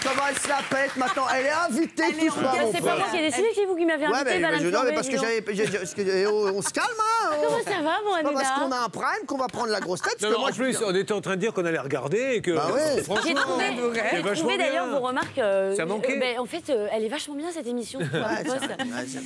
comment elle se la pète maintenant. Elle est invitée tout soir. C'est pas moi qui ai décidé, c'est vous qui m'avez invité, Madame non, mais parce que j'avais... On se calme, hein. Comment ça va, mon Hanouna? Parce qu'on a un prime qu'on va prendre la grosse tête. Non, en plus, on était en train de dire qu'on allait regarder et que... Bah ouais. J'ai trouvé d'ailleurs vos remarques... Ça manquait. En fait, elle est vachement bien, cette émission.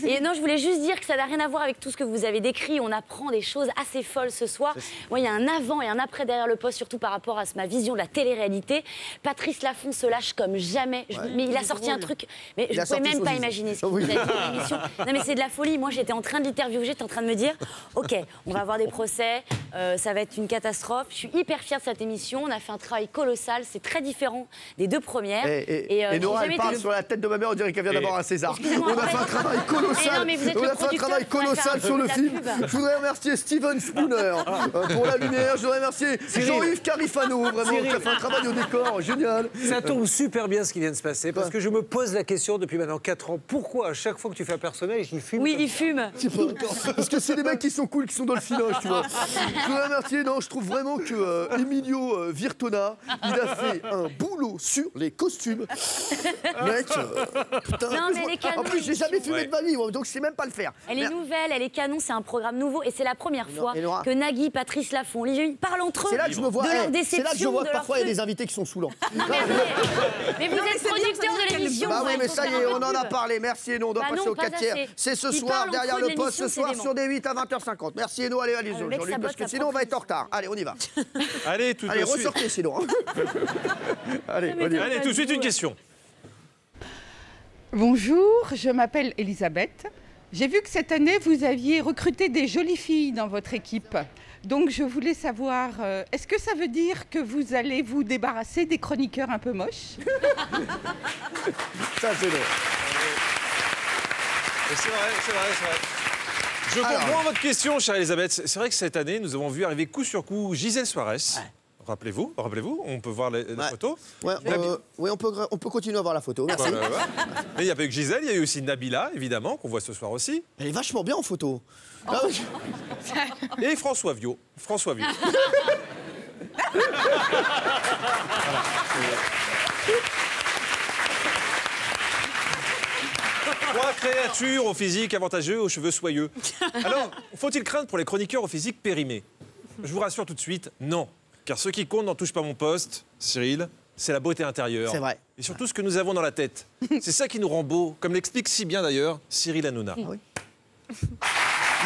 Et non, je voulais juste dire que ça n'a rien à voir avec tout ce que vous avez décrit. On apprend des choses assez folles ce soir. Moi, il y a un avant et un après derrière le poste, surtout par rapport à ma vision de la télé-réalité. Patrice Laffont se lâche comme jamais. Mais il a sorti un truc... Mais je ne pouvais même pas imaginer ce qu'il a dit dans l'émission. Non, mais c'est de la folie. Moi, j'étais en train de l'interviewer, j'étais en train de me dire, OK, on va avoir des procès, ça va être une catastrophe. Je suis hyper fière de cette émission. On a fait un travail colossal. C'est très différent des deux premières. Et Nora, elle parle sur la tête de ma mère, on dirait qu'elle vient d'avoir un César. On a fait un travail colossal. On a fait un travail colossal sur le film. Je voudrais remercier Steven Spooner pour la lumière. Je voudrais remercier Jean-Yves Carifano, vraiment, qui a fait un travail au décor. Génial. Ça tombe super bien ce qui vient de se passer, parce que je me pose la question depuis maintenant 4 ans, pourquoi à chaque fois que tu fais un personnage, il fume? Oui, il fume. Parce que c'est des mecs qui sont cool, qui sont dans le filage, tu vois. Je voudrais remercier, non, je trouve vraiment que Emilio Virtona, il a fait un boulot sur les costumes. Mec, putain. Non, mais elle est canon. En plus, j'ai jamais fumé de ma vie, donc je sais même pas le faire. Elle est nouvelle, elle est canon, c'est un programme nouveau et c'est la première fois que Nagui, Patrice Laffont, Olivier parlent entre eux. C'est là que je me vois, c'est là que je vois que parfois il y a des invités qui sont saoulants. Mais vous êtes producteur de l'émission. Bah oui, mais ça y est, on en a parlé. Merci Eno, on doit passer au 4 tiers. C'est ce soir, derrière le poste, ce soir sur D8 à 20h50. Merci Eno, allez, Jean-Luc, parce que sinon on va être en retard. Allez, on y va. Allez, tout de suite. Allez, ressortez sinon. Allez, tout de suite une question. Bonjour, je m'appelle Elisabeth. J'ai vu que cette année, vous aviez recruté des jolies filles dans votre équipe. Donc, je voulais savoir, est-ce que ça veut dire que vous allez vous débarrasser des chroniqueurs un peu moches? Ça, c'est vrai. C'est vrai. Je comprends votre question, chère Elisabeth. C'est vrai que cette année, nous avons vu arriver coup sur coup Gisèle Soares. Rappelez-vous, on peut voir la photo. Oui, on peut continuer à voir la photo. Merci. Mais il n'y a pas eu que Gisèle, il y a eu aussi Nabila, évidemment, qu'on voit ce soir aussi. Elle est vachement bien en photo. Et François Viau. Trois créatures au physique avantageux, aux cheveux soyeux. Alors, faut-il craindre pour les chroniqueurs au physique périmé? Je vous rassure tout de suite, non. Car ce qui compte n'en touche pas mon poste, Cyril, c'est la beauté intérieure. C'est vrai. Et surtout ce que nous avons dans la tête. C'est ça qui nous rend beaux, comme l'explique si bien d'ailleurs Cyril Hanouna. Ah oui.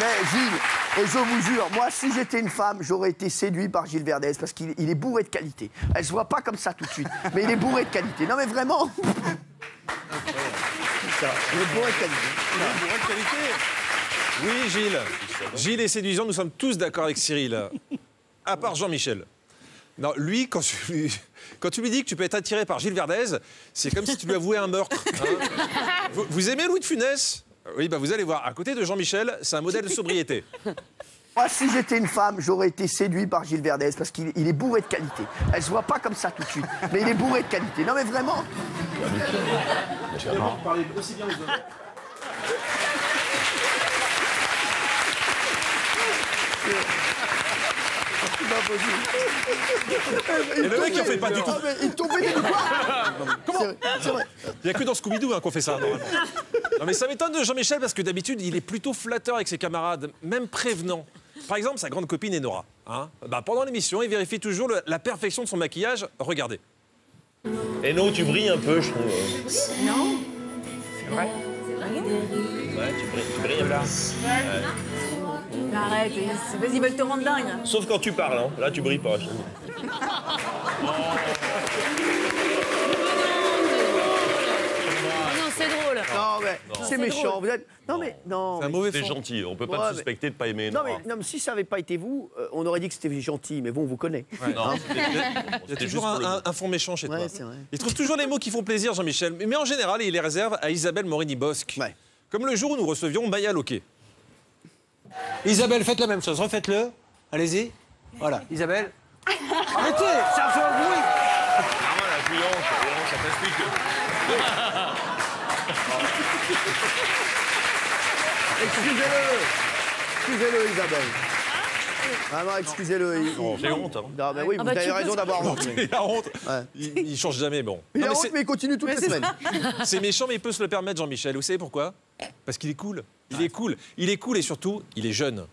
Mais Gilles, je vous jure, moi, si j'étais une femme, j'aurais été séduit par Gilles Verdez parce qu'il est bourré de qualité. Elle se voit pas comme ça tout de suite, mais il est bourré de qualité. Non, mais vraiment. Il est bourré de qualité. Oui, Gilles. Gilles est séduisant, nous sommes tous d'accord avec Cyril. À part Jean-Michel. Non, lui, quand tu lui dis que tu peux être attiré par Gilles Verdez, c'est comme si tu lui avouais un meurtre. Hein. Vous aimez Louis de Funès? Oui, bah vous allez voir, à côté de Jean-Michel, c'est un modèle de sobriété. Moi, si j'étais une femme, j'aurais été séduit par Gilles Verdez parce qu'il est bourré de qualité. Elle se voit pas comme ça tout de suite, mais il est bourré de qualité. Non, mais vraiment. Vous parlez aussi bien aux hommes. Et le mec, il en fait pas du tout. Il tombait des doigts. Comment? C'est vrai. Il n'y a que dans Scooby-Doo qu'on fait ça, normalement. Non, mais ça m'étonne de Jean-Michel parce que d'habitude, il est plutôt flatteur avec ses camarades, même prévenant. Par exemple, sa grande copine Enora. Hein, pendant l'émission, il vérifie toujours la perfection de son maquillage. Regardez. Eno, tu brilles un peu, je trouve. Non. C'est vrai? Ouais, tu brilles un peu. Arrête, vas-y, ils veulent te rendre dingue. Sauf quand tu parles, hein. Là, tu brilles pas. C'est drôle. Non, mais c'est méchant. Vous êtes... Non, mais non. C'est un mauvais C'est gentil. On peut pas te suspecter de pas aimer Nora. Non, mais si ça n'avait pas été vous, on aurait dit que c'était gentil. Mais bon, on vous connaît. Ouais, non, il y a toujours un fond méchant chez toi. C'est vrai. Il trouve toujours les mots qui font plaisir, Jean-Michel. Mais en général, il les réserve à Isabelle Morini-Bosque. Ouais. Comme le jour où nous recevions Maya Loquet. Isabelle, faites la même chose, refaites-le. Allez-y. Voilà, Isabelle. Arrêtez, ça fait un bruit. Ah, la bouillante, ça t'explique. Excusez-le, Isabelle. Vraiment, excusez-le. J'ai honte. Hein. Non, mais oui, vous avez raison d'avoir honte. Il a honte. Ouais. Il change jamais, bon. Il Non, a mais honte, mais il continue toutes les semaines. c'est méchant, mais il peut se le permettre, Jean-Michel. Vous savez pourquoi? Parce qu'il est cool. Il est cool. Il est cool et surtout, il est jeune.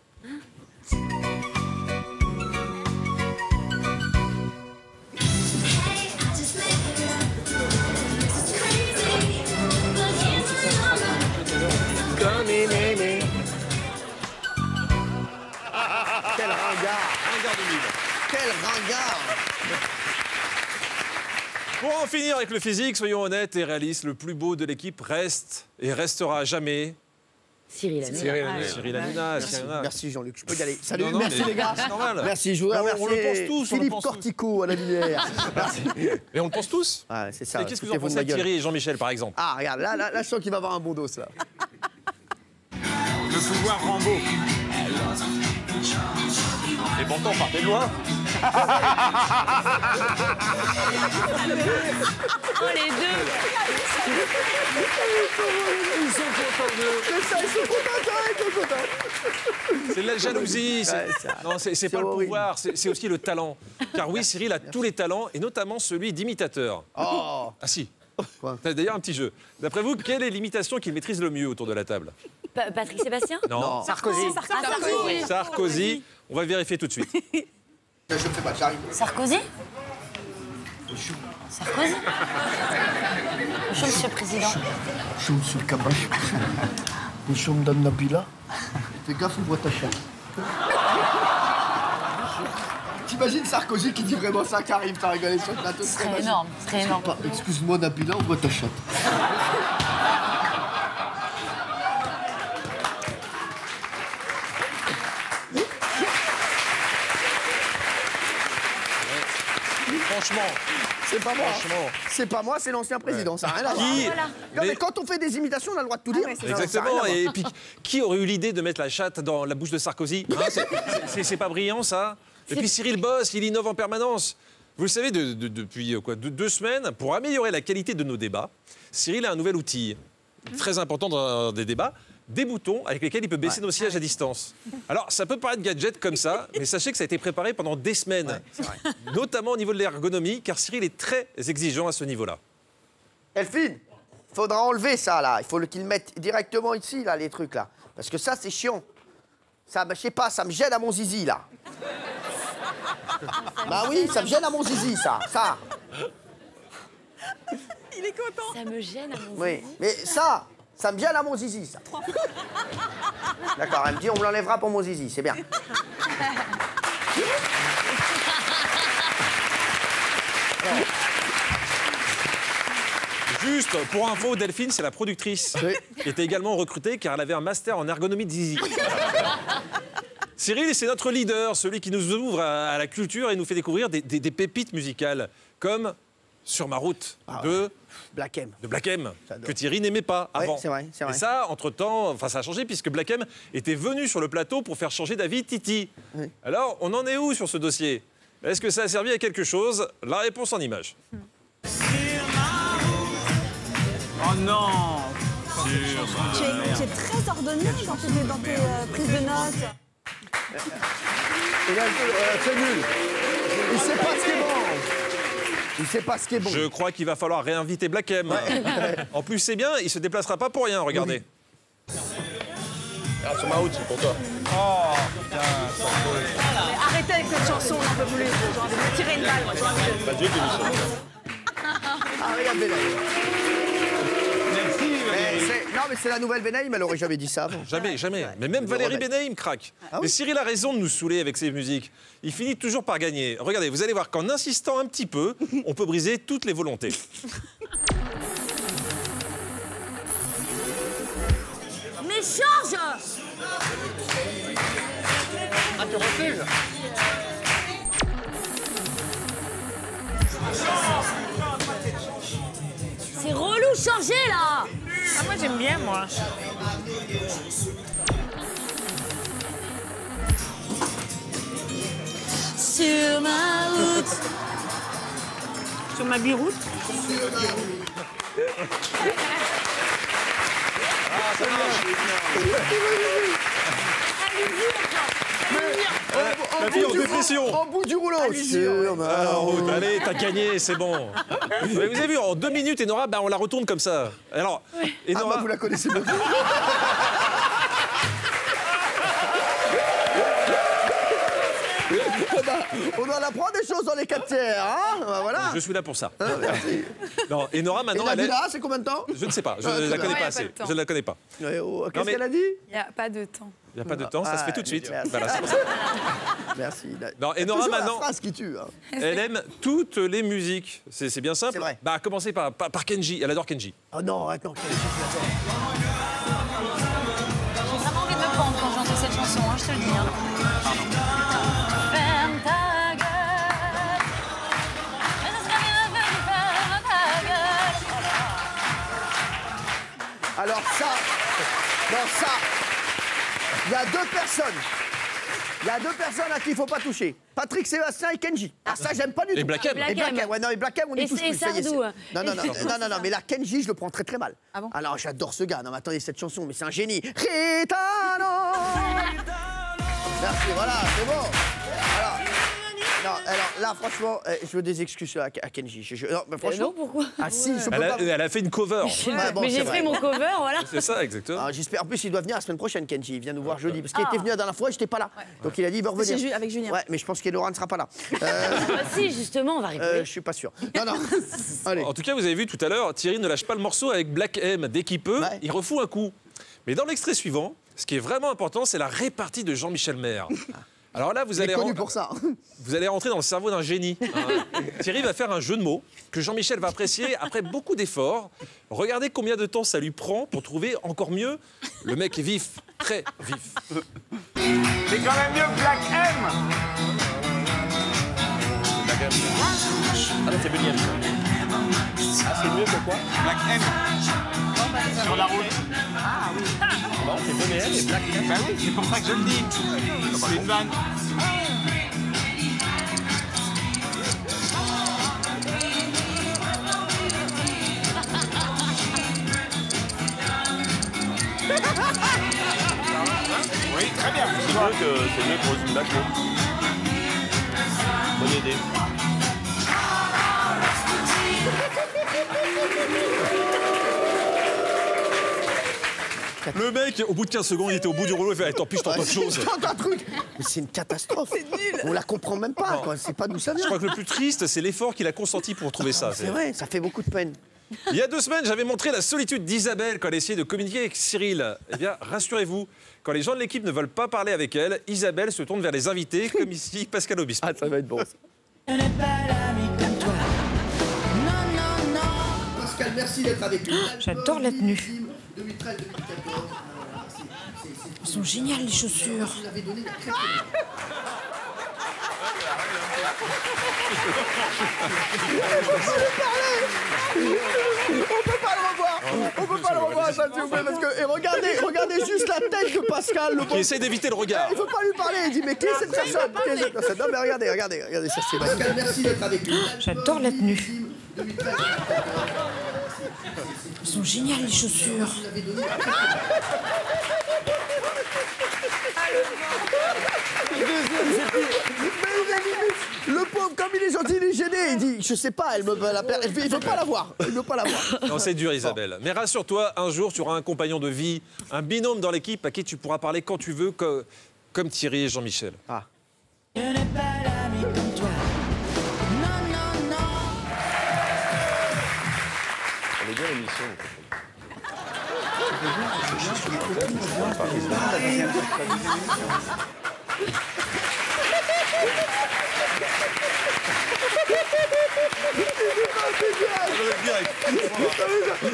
Quel ringard. Ringard de mille. Quel ringard. Pour en finir avec le physique, soyons honnêtes et réalistes, le plus beau de l'équipe reste et restera à jamais Cyril Hanouna. Cyril Hanouna. Merci Jean-Luc, je peux y aller. Salut, Non, merci mais les gars. c'est normal. Merci, je voudrais On le remercier pense tous, on le Philippe pense tous. Cortico à la lumière. Merci. Et on le pense tous. Ouais, c'est ça. Et qu'est-ce que vous en foutez-vous de pensez ma de gueule. Thierry et Jean-Michel, par exemple? Ah, regarde, là, je sens qu'il va avoir un bon dos, là. Le pouvoir Rambo. Et pourtant, partez de loin. Oh, les deux. Ils sont contents d'eux. C'est ça, ils sont contents, ils sont contents. C'est de la jalousie. Non, c'est pas le horrible. pouvoir, c'est aussi le talent. Car oui, Cyril a tous les talents, et notamment celui d'imitateur. Oh. Ah si. Quoi? T'as d'ailleurs un petit jeu. D'après vous, quelle est l'imitation qu'il maîtrise le mieux autour de la table? Patrick Sébastien? Non. Sarkozy. Sarkozy. Sarkozy. On va vérifier tout de suite. Je ne fais pas, j'arrive. Sarkozy? Sarkozy? Bonjour, Monsieur le Président. Bonjour, monsieur le Kabash. Bonjour, madame Nabila. Fais gaffe, ouvre ta chatte. T'imagines Sarkozy qui dit vraiment ça, Karim, t'as rigolé sur le plateau. Ce serait énorme, ce serait énorme. Excuse-moi, Nabila, ouvre ta chatte. Franchement. C'est pas moi. Franchement. C'est pas moi, c'est l'ancien président, ça n'a rien à voir. Qui... Non, mais quand on fait des imitations, on a le droit de tout dire. Ça n'a rien Exactement. à voir. Et puis, qui aurait eu l'idée de mettre la chatte dans la bouche de Sarkozy, hein? C'est pas brillant, ça? Et puis Cyril bosse, il innove en permanence. Vous le savez, depuis quoi, 2 semaines, pour améliorer la qualité de nos débats, Cyril a un nouvel outil très important dans des débats, des boutons avec lesquels il peut baisser nos sièges à distance. Alors, ça peut paraître gadget comme ça, mais sachez que ça a été préparé pendant des semaines, notamment au niveau de l'ergonomie, car Cyril est très exigeant à ce niveau-là. Elphine, il faudra enlever ça, là. Il faut qu'il mette directement ici, là, les trucs, là. Parce que ça, c'est chiant. Ça, je sais pas, ça me gêne à mon zizi, là. Bah oui, ça me gêne à mon zizi, ça. Il est content. Ça me gêne à mon Oui, zizi. mais ça me gêne à mon zizi, ça. D'accord, elle me dit, on me l'enlèvera pour mon zizi, c'est bien. Juste pour info, Delphine, c'est la productrice Oui. qui était également recrutée car elle avait un master en ergonomie de zizi. Cyril, c'est notre leader, celui qui nous ouvre à la culture et nous fait découvrir des pépites musicales, comme Sur ma route de Black M. Black M, J'adore. que Thierry n'aimait pas avant. c'est vrai, c'est vrai. Et ça, entre-temps, ça a changé puisque Black M était venu sur le plateau pour faire changer d'avis Titi. Oui. Alors, on en est où sur ce dossier? Est-ce que ça a servi à quelque chose? La réponse en images. Oh non. Tu es très ordonné dans tes prises de notes. Et là, c'est nul. Il sait pas ce qui est bon. Il sait pas ce qui est bon. Je crois qu'il va falloir réinviter Black M. En plus, c'est bien, il se déplacera pas pour rien, regardez. Ah, sur ma route, c'est pour toi. Oh, putain. Arrêtez avec cette chanson, on n'en peut plus. J'ai envie de me tirer une balle. Moi, j'ai envie de... Pas Dieu qui dit ça. Ah, regarde Benaïm. Merci, Valérie. Non, mais c'est la nouvelle Benaïm, elle aurait jamais dit ça avant. Jamais, jamais. Mais même Valérie remettre. Benaïm craque. Ah oui. Mais Cyril a raison de nous saouler avec ses musiques. Il finit toujours par gagner. Regardez, vous allez voir qu'en insistant un petit peu, on peut briser toutes les volontés. Mais change! Ah, tu refuses? C'est relou, changez là! Ah, moi, j'aime bien, moi. Sur ma route. Sur ma biroute. Allez-y, émission. Au bout du rouleau. Alors, allez, t'as gagné, c'est bon. Mais vous avez vu, en 2 minutes, Enora, on la retourne comme ça. Alors, Enora... vous la connaissez bien. On en apprend des choses dans les 4 tiers, hein, voilà. Je suis là pour ça. Merci. Non, Enora, maintenant, et Nabila, c'est combien de temps? Je ne sais pas, je ne la connais pas assez. Je ne la connais pas. Qu'est-ce qu'elle a dit? Il n'y a pas de temps. Il n'y a pas de temps, ça se fait tout de suite. Merci. Voilà, c'est pour ça. Merci. Non, Enora, maintenant, la phrase qui tue. Hein. elle aime toutes les musiques. C'est bien simple. C'est vrai. À commencer par Kenji. Elle adore Kenji. Oh non, attends, Kenji, J'ai vraiment envie de me prendre quand j'entends cette chanson, hein, je te le dis. Hein. Ferme ta gueule. Alors ça, il y a 2 personnes. Il y a 2 personnes à qui il ne faut pas toucher. Patrick Sébastien et Kenji. Ah ça, j'aime pas du tout. Et Black M. Et Black M, ouais, non, et Black M, on y touche plus. Ça y est, Sardou. non, mais là, Kenji, je le prends très très mal. Ah bon? Alors, j'adore ce gars. Non, mais attendez, cette chanson, mais c'est un génie. Ritano. Merci, voilà, c'est bon. Alors là, franchement, je veux des excuses à Kenji. Non, mais franchement. Non, pourquoi? Ah si, je peux pas. Elle a fait une cover. Ouais, bon, mais j'ai c'est vrai. fait mon cover, voilà. C'est ça, exactement. Ah, j'espère. En plus, il doit venir la semaine prochaine, Kenji. Il vient nous voir jeudi. Parce qu'il était venu la dernière fois et j'étais pas là. Donc il a dit il va revenir. Avec Julien. Ouais, mais je pense qu'Elora ne sera pas là. Bah si, justement, on va rigoler. Je suis pas sûr. Non. Allez. En tout cas, vous avez vu tout à l'heure, Thierry ne lâche pas le morceau avec Black M. Dès qu'il peut, Ouais. il refout un coup. Mais dans l'extrait suivant, ce qui est vraiment important, c'est la répartie de Jean-Michel Maire. Alors là, vous Il est allez, connu pour ça. vous allez rentrer dans le cerveau d'un génie. Hein. Thierry va faire un jeu de mots que Jean-Michel va apprécier après beaucoup d'efforts. Regardez combien de temps ça lui prend pour trouver encore mieux. Le mec est vif, très vif. C'est quand même mieux que Black M. Ah non, c'est Bunyan. Ah, c'est mieux que quoi? Black M. Sur la route. Non, c'est Bonnet M et Black M. Bah oui, c'est pour ça que je le dis. C'est une vanne. Oui, très bien. C'est mieux que Rosine Bachelot. Bonne idée. Le mec, au bout de 15 secondes, il était au bout du rouleau. Il fait, tant pis, je tente autre chose. Tente un truc. Mais c'est une catastrophe. C'est nul. On la comprend même pas. Quoi. C'est pas d'où ça Je vient. crois que le plus triste, c'est l'effort qu'il a consenti pour trouver ça. C'est vrai, ça fait beaucoup de peine. Il y a 2 semaines, j'avais montré la solitude d'Isabelle quand elle essayait de communiquer avec Cyril. Eh bien, rassurez-vous, quand les gens de l'équipe ne veulent pas parler avec elle, Isabelle se tourne vers les invités, comme ici Pascal Obispo. Ah, ça va être bon. Pascal, merci d'être avec nous. J'adore la tenue. 2013-2014. Elles sont géniales les chaussures. Vous avez donné la crête. On peut pas le revoir. On peut pas le revoir, ça, s'il vous plaît, parce que et regardez juste la tête de Pascal, le Qui essaie d'éviter le regard. Il faut pas lui parler. Il dit mais qui est cette personne? Qui est cette personne? Non mais regardez ça c'est Pascal. Merci d'être avec nous. J'adore la tenue. Elles sont géniales les chaussures. Le pauvre, comme il est gentil, il est gêné. Il dit, je sais pas, il veut pas la voir. Il veut pas la voir. Non, c'est dur, Isabelle. Mais rassure-toi, un jour, tu auras un compagnon de vie, un binôme dans l'équipe à qui tu pourras parler quand tu veux, comme Thierry et Jean-Michel. Ah. Je n'ai pas l'ami comme toi. Non, non, non. On est bien l'émission.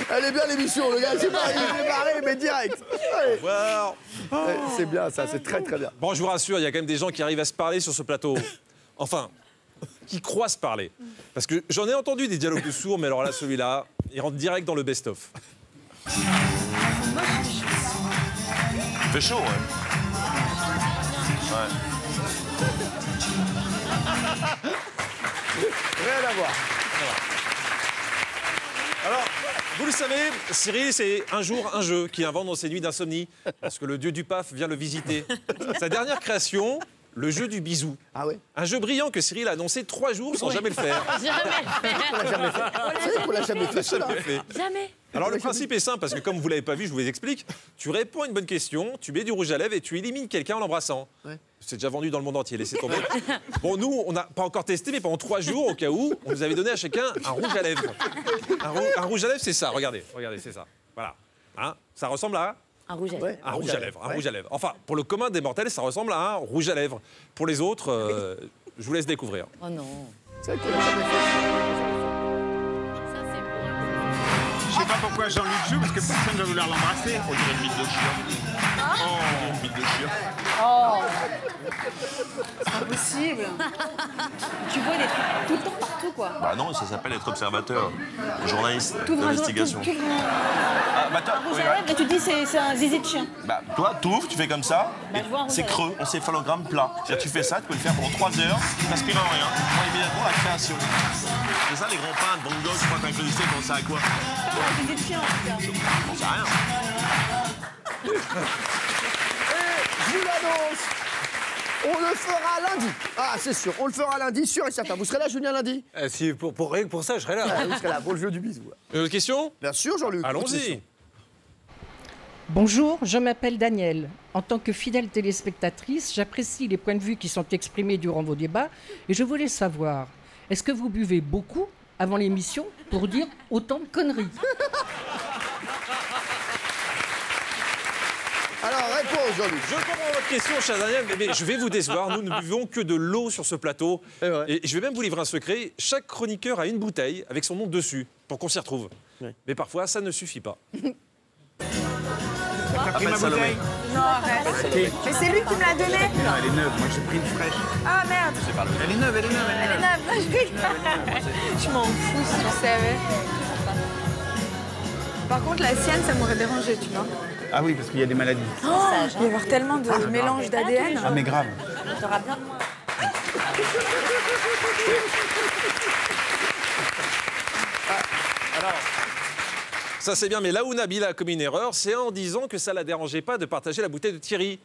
Elle est bien l'émission, le gars, c'est pas, il est barré, mais direct. Allez. Wow. C'est bien ça, c'est très très bien. Bon, je vous rassure, il y a quand même des gens qui arrivent à se parler sur ce plateau. Enfin, qui croient se parler. Parce que j'en ai entendu des dialogues de sourds, mais alors là, celui-là, il rentre direct dans le best-of. Il fait chaud, ouais. Rien à voir. Alors, vous le savez, Cyril, c'est un jour un jeu qui invente dans ses nuits d'insomnie, parce que le dieu du PAF vient le visiter. Sa dernière création, le jeu du bisou. Ah ouais. Un jeu brillant que Cyril a annoncé 3 jours sans jamais le faire. Jamais fait. C'est vrai qu'on l'a jamais fait. Jamais fait. Jamais. Alors le principe est simple, parce que comme vous l'avez pas vu, je vous explique. Tu réponds à une bonne question, tu mets du rouge à lèvres et tu élimines quelqu'un en l'embrassant. Ouais. C'est déjà vendu dans le monde entier, laissez tomber. Bon, nous, on n'a pas encore testé, mais pendant 3 jours, au cas où, on nous avait donné à chacun un rouge à lèvres. Un rouge à lèvres, c'est ça, regardez, c'est ça. Voilà. Hein, ça ressemble à... Un rouge à lèvres. Un rouge à lèvres, un rouge à lèvres. Enfin, pour le commun des mortels, ça ressemble à un rouge à lèvres. Pour les autres, je vous laisse découvrir. Oh non. C'est vrai qu'on l'a jamais fait. Je sais pas pourquoi Jean-Luc joue, parce que personne ne va vouloir l'embrasser. On dirait une bite de chien. Oh, une bite de chien. Oh, c'est impossible. Tu vois des trucs tout le temps partout, quoi. Bah non, ça s'appelle être observateur, journaliste d'investigation. Ah, bah toi, oui, ouais. Et tu dis c'est un zizi de chien. Bah toi, t'ouvres, tu fais comme ça, c'est creux, on céphalogramme plat. C'est-à-dire tu fais ça, tu peux le faire pendant 3 heures, tu n'aspires à rien, tu prends immédiatement la création. C'est ça les grands peintres, Van Gogh, je crois quand ils faisaient, ils pensaient à quoi? Un zizi de chien, en tout cas. On sait rien. Je vous l'annonce, on le fera lundi. Ah, c'est sûr, on le fera lundi, sûr et certain. Vous serez là, Julien, lundi? Si, rien que pour ça, je serai là. Vous serez là pour le jeu du bisou. Une autre question? Bien sûr, Jean-Luc. Allons-y. Bonjour, je m'appelle Danielle. En tant que fidèle téléspectatrice, j'apprécie les points de vue qui sont exprimés durant vos débats et je voulais savoir, est-ce que vous buvez beaucoup avant l'émission pour dire autant de conneries? Alors, réponse, Jean-Luc. Je comprends votre question, cher Daniel, mais je vais vous décevoir. Nous ne buvons que de l'eau sur ce plateau. Et je vais même vous livrer un secret. Chaque chroniqueur a une bouteille avec son nom dessus pour qu'on s'y retrouve. Ouais. Mais parfois, ça ne suffit pas. T'as pris ma bouteille? Non, arrête. Mais c'est lui qui me l'a donnée. Non, elle est neuve, moi j'ai pris une fraîche. Ah merde. Elle est neuve, elle est neuve. Elle est neuve. Non, je rigole. Je m'en fous si tu savais. Par contre, la sienne, ça m'aurait dérangé, tu vois. Ah oui, parce qu'il y a des maladies. Oh, il va y avoir tellement de mélange d'ADN. Ah mais grave. T'auras bien de moi. Alors, ça c'est bien, mais là où Nabila a commis une erreur, c'est en disant que ça la dérangeait pas de partager la bouteille de Thierry.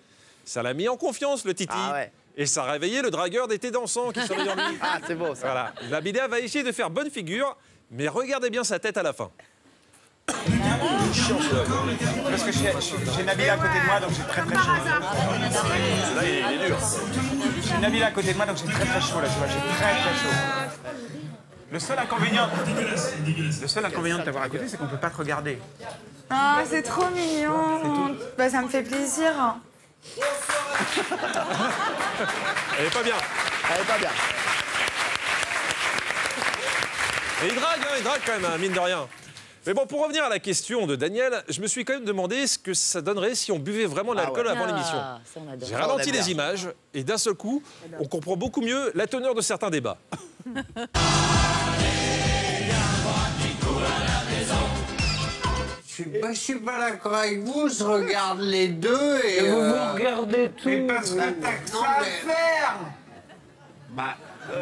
Ça l'a mis en confiance, le Titi. Ah ouais. Et ça a réveillé le dragueur d'été dansant qui sommeille en lui. Ah, c'est beau, ça. Voilà. Nabila va essayer de faire bonne figure, mais regardez bien sa tête à la fin. Parce que j'ai Nabila à côté de moi, donc j'ai très chaud. Là, il est dur. J'ai Nabila à côté de moi, donc j'ai très chaud là, tu vois, j'ai très chaud. Le seul inconvénient de t'avoir à côté, c'est qu'on peut pas te regarder. Ah, c'est trop mignon. Bah, ça me fait plaisir. Elle est pas bien. Elle est pas bien. Et il drague quand même, hein, mine de rien. Mais bon, pour revenir à la question de Daniel, je me suis quand même demandé ce que ça donnerait si on buvait vraiment de l'alcool avant l'émission. J'ai ralenti les images et d'un seul coup, on comprend beaucoup mieux la teneur de certains débats. Je suis pas d'accord avec vous, je regarde les deux et vous regardez tout. Mais parce que t'as que ça à faire. Bah,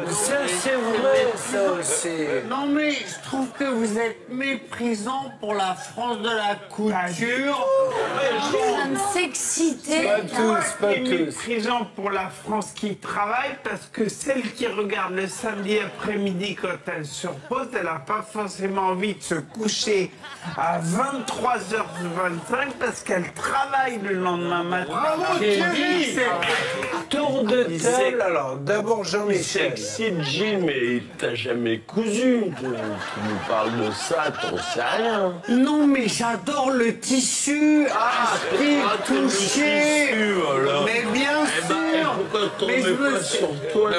ça c'est vrai, ça aussi. Non mais je trouve que vous êtes méprisant pour la France de la couture. Ça me s'exciter. Pas tous. Méprisant pour la France qui travaille parce que celle qui regarde le samedi après-midi quand elle se repose, elle n'a pas forcément envie de se coucher à 23h25 parce qu'elle travaille le lendemain matin. Bravo Thierry. Tour de table, alors d'abord Jean-Michel. Excite Gilles, mais t'as jamais cousu. Tu nous parles de ça, t'en sais rien. Non, mais j'adore le tissu. Ah, touché. Alors. Mais bien sûr. Pourquoi t'en mets pas sur toi?